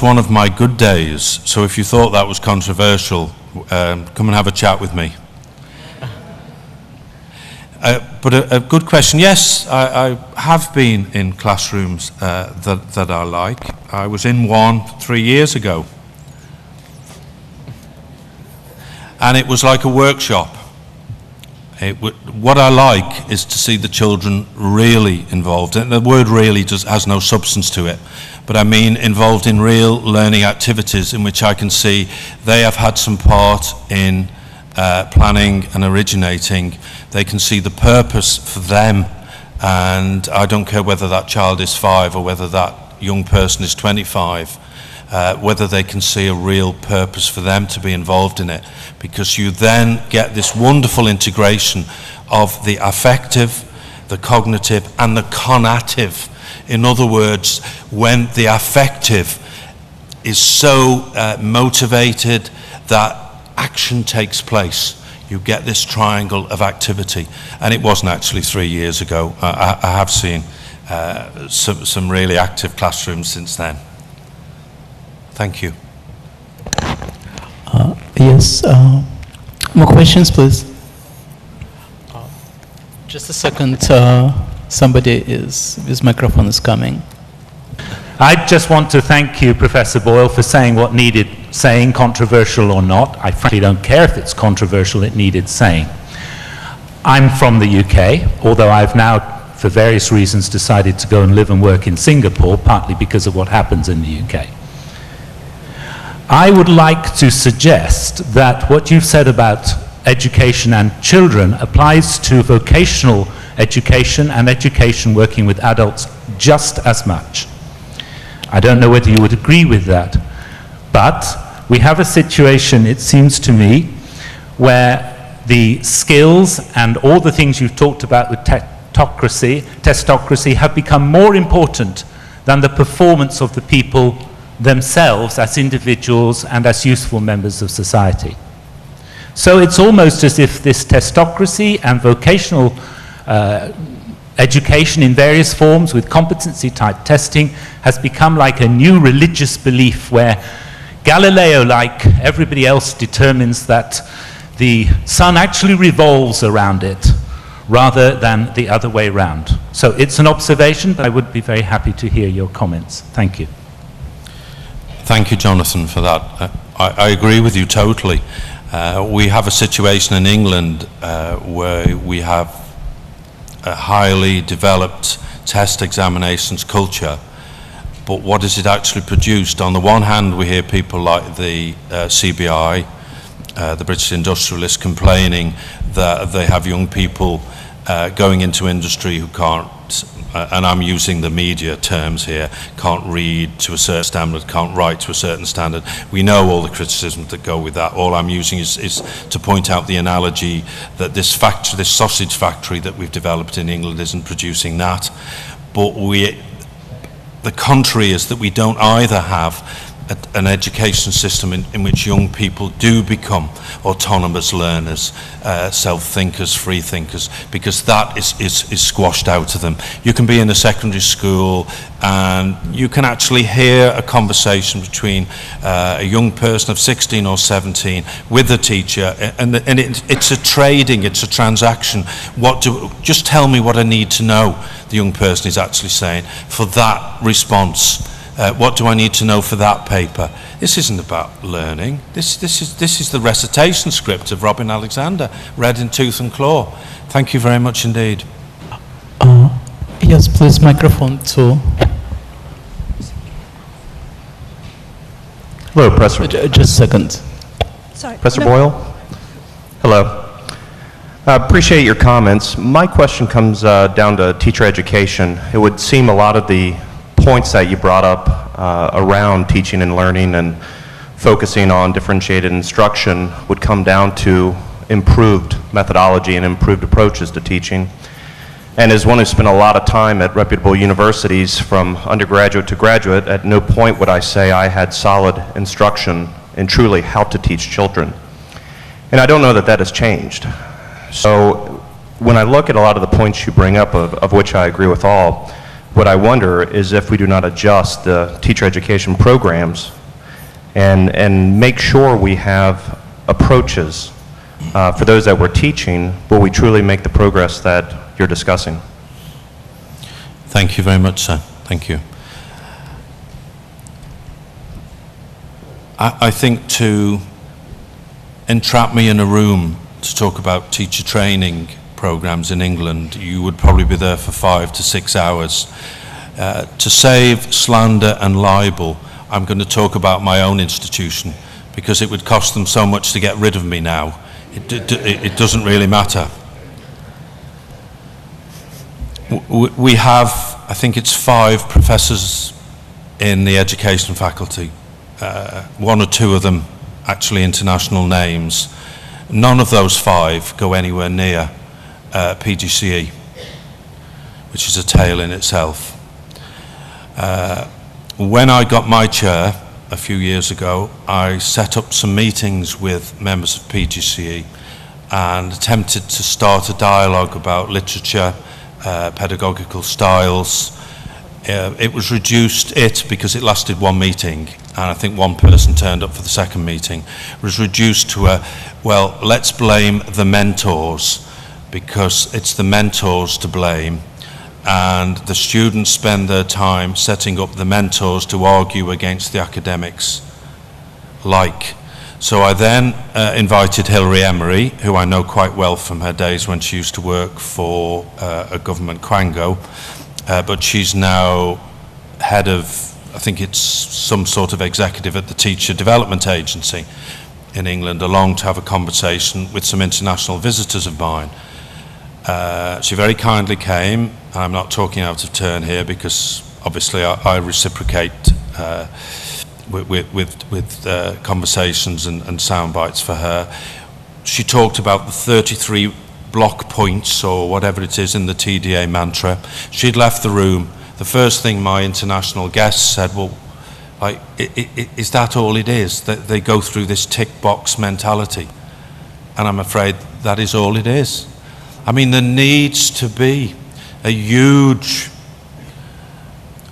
One of my good days, so if you thought that was controversial, come and have a chat with me. But a good question. Yes, I have been in classrooms that I like. I was in one 3 years ago, and it was like a workshop. What I like is to see the children really involved, and the word really has no substance to it, but I mean involved in real learning activities in which I can see they have had some part in planning and originating. They can see the purpose for them, and I don't care whether that child is 5 or whether that young person is 25, whether they can see a real purpose for them to be involved in it, because you then get this wonderful integration of the affective, the cognitive, and the conative. In other words, when the affective is so motivated that action takes place, you get this triangle of activity. And it wasn't actually 3 years ago. I have seen some really active classrooms since then. Thank you. Yes. More questions, please. Just a second. His microphone is coming. I just want to thank you, Professor Boyle, for saying what needed saying, controversial or not. I frankly don't care if it's controversial, it needed saying. I'm from the UK, although I've now, for various reasons, decided to go and live and work in Singapore, partly because of what happens in the UK. I would like to suggest that what you've said about education and children applies to vocational education and education working with adults just as much. I don't know whether you would agree with that, but we have a situation, it seems to me, where the skills and all the things you've talked about with testacracy have become more important than the performance of the people themselves as individuals and as useful members of society. So it's almost as if this testacracy and vocational education in various forms with competency type testing has become like a new religious belief where Galileo, like everybody else, determines that the sun actually revolves around it rather than the other way around. So it's an observation, but I would be very happy to hear your comments. Thank you. Thank you, Jonathan, for that. I agree with you totally. We have a situation in England where we have a highly developed test examinations culture, but what has it actually produced? On the one hand, we hear people like the CBI, the British industrialists, complaining that they have young people going into industry who can't, and I'm using the media terms here, can't read to a certain standard, can't write to a certain standard. We know all the criticisms that go with that. All I'm using is to point out the analogy that this factory, this sausage factory that we've developed in England isn't producing that. But the contrary is that we don't either have an education system in which young people do become autonomous learners, self-thinkers, free thinkers, because that is squashed out of them. You can be in a secondary school and you can actually hear a conversation between a young person of 16 or 17 with a teacher, and it's a trading, it's a transaction. Just tell me what I need to know, the young person is actually saying, for that response. What do I need to know for that paper? This isn't about learning. This is the recitation script of Robin Alexander, read in tooth and claw. Thank you very much indeed. Yes, please, microphone 2. Hello, Professor. Just a second. Sorry. Professor No. Boyle. Hello. I appreciate your comments. My question comes down to teacher education. It would seem a lot of the points that you brought up around teaching and learning and focusing on differentiated instruction would come down to improved methodology and improved approaches to teaching. And as one who spent a lot of time at reputable universities from undergraduate to graduate, at no point would I say I had solid instruction in truly how to teach children. And I don't know that that has changed. So when I look at a lot of the points you bring up, of which I agree with all, what I wonder is if we do not adjust the teacher education programs and make sure we have approaches for those that we're teaching, will we truly make the progress that you're discussing? Thank you very much, sir. Thank you. I think to entrap me in a room to talk about teacher training programs in England, you would probably be there for 5 to 6 hours. To save slander and libel, I'm going to talk about my own institution, because it would cost them so much to get rid of me now. It doesn't really matter. We have, I think it's 5 professors in the education faculty. 1 or 2 of them actually international names. None of those 5 go anywhere near PGCE, which is a tale in itself. When I got my chair a few years ago, I set up some meetings with members of PGCE and attempted to start a dialogue about literature, pedagogical styles. It was reduced, because it lasted 1 meeting, and I think 1 person turned up for the second meeting. It was reduced to well, let's blame the mentors, because it's the mentors to blame, and the students spend their time setting up the mentors to argue against the academics. So I then invited Hilary Emery, who I know quite well from her days when she used to work for a government quango, but she's now head of, I think it's some sort of executive at the Teacher Development Agency in England, along to have a conversation with some international visitors of mine. She very kindly came. I'm not talking out of turn here, because obviously I reciprocate with conversations and sound bites for her. She talked about the 33 block points, or whatever it is, in the TDA mantra. She'd left the room. The first thing my international guests said, well, is that all it is? That they go through this tick box mentality? And I'm afraid that is all it is. I mean, there needs to be a huge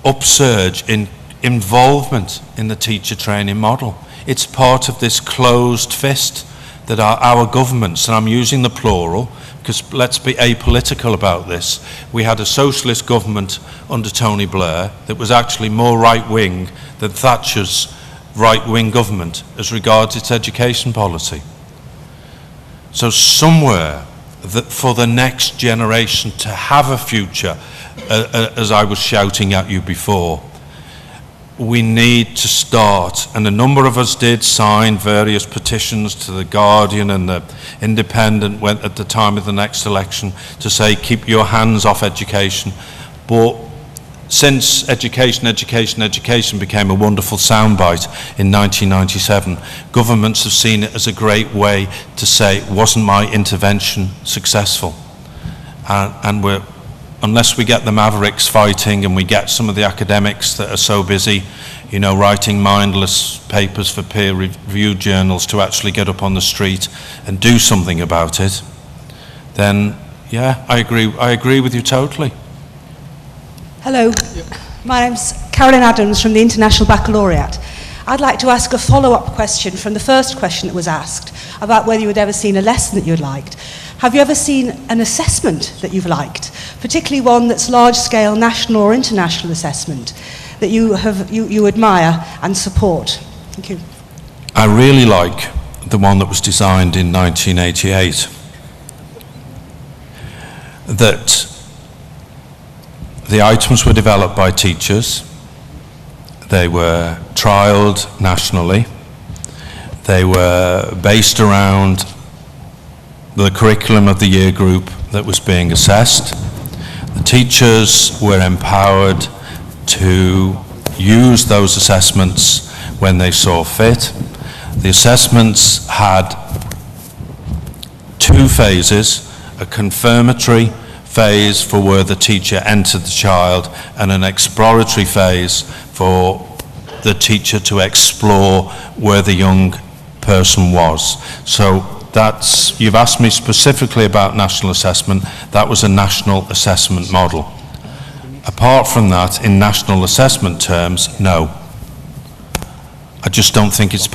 upsurge in involvement in the teacher training model. It's part of this closed fist that our governments, and I'm using the plural, because let's be apolitical about this. We had a socialist government under Tony Blair that was actually more right-wing than Thatcher's right-wing government as regards its education policy. So somewhere, that for the next generation to have a future, as I was shouting at you before, we need to start, and a number of us did sign various petitions to the Guardian and the Independent went at the time of the next election to say keep your hands off education. But since education became a wonderful soundbite in 1997, governments have seen it as a great way to say, wasn't my intervention successful? And unless we get the mavericks fighting and we get some of the academics that are so busy, you know, writing mindless papers for peer-reviewed journals to actually get up on the street and do something about it, then yeah, I agree with you totally. Hello, my name's Carolyn Adams from the International Baccalaureate. I'd like to ask a follow-up question from the first question that was asked about whether you had ever seen a lesson that you'd liked. Have you ever seen an assessment that you've liked, particularly one that's large-scale national or international assessment that you admire and support? Thank you. I really like the one that was designed in 1988, that the items were developed by teachers, they were trialled nationally, they were based around the curriculum of the year group that was being assessed. The teachers were empowered to use those assessments when they saw fit. The assessments had 2 phases, a confirmatory phase for where the teacher entered the child and an exploratory phase for the teacher to explore where the young person was. So that's, you've asked me specifically about national assessment. That was a national assessment model. Apart from that, in national assessment terms, no. I just don't think it's